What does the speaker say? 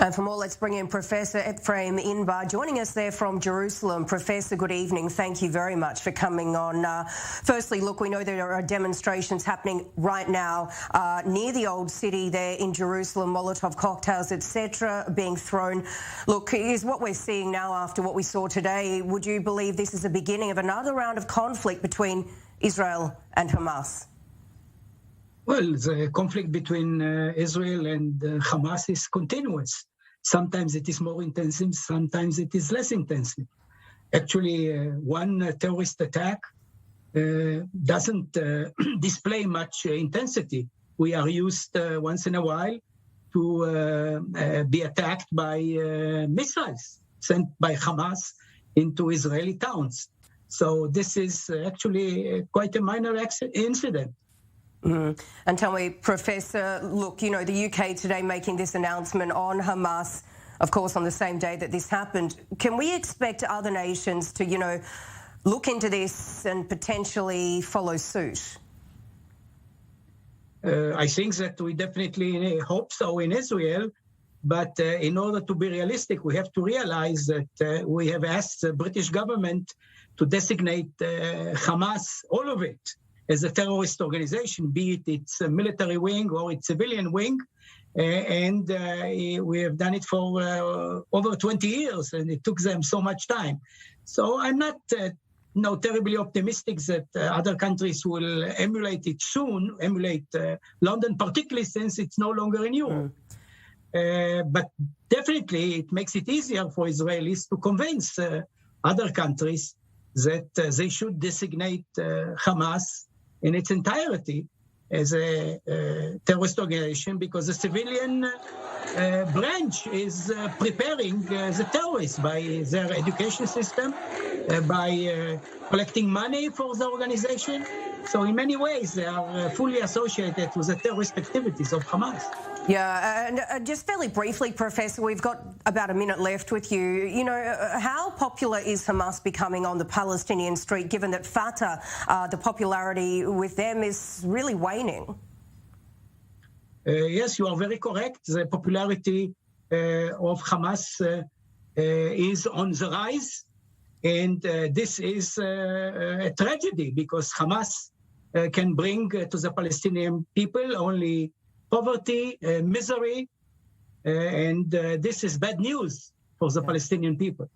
And for more, let's bring in Professor EFRAIM INBAR, joining us there from Jerusalem. Professor, good evening. Thank you very much for coming on. Firstly, look, we know there are demonstrations happening right now near the old city there in Jerusalem, Molotov cocktails, etc., being thrown. Look, is what we're seeing now after what we saw today, would you believe this is the beginning of another round of conflict between Israel and Hamas? Well, the conflict between Israel and Hamas is continuous. Sometimes it is more intensive, sometimes it is less intensive. Actually, one terrorist attack doesn't display much intensity. We are used once in a while to be attacked by missiles sent by Hamas into Israeli towns. So this is actually quite a minor incident. And tell me, Professor, look, you know, the UK today making this announcement on Hamas, of course, on the same day that this happened. Can we expect other nations to, you know, look into this and potentially follow suit? I think that we definitely hope so in Israel. But in order to be realistic, we have to realize that we have asked the British government to designate Hamas, all of it, as a terrorist organization, be it its military wing or its civilian wing. And we have done it for over 20 years, and it took them so much time. So I'm not terribly optimistic that other countries will emulate it soon, emulate London, particularly since it's no longer in Europe. But definitely it makes it easier for Israelis to convince other countries that they should designate Hamas in its entirety as a terrorist organization, because the civilian branch is preparing the terrorists by their education system, by collecting money for the organization. So in many ways, they are fully associated with the terrorist activities of Hamas. Yeah, and just fairly briefly, Professor, we've got about a minute left with you. You know, how popular is Hamas becoming on the Palestinian street, given that Fatah, the popularity with them is really waning? Yes, you are very correct. The popularity of Hamas is on the rise. And this is a tragedy, because Hamas can bring to the Palestinian people only poverty, misery, and this is bad news for the Palestinian people.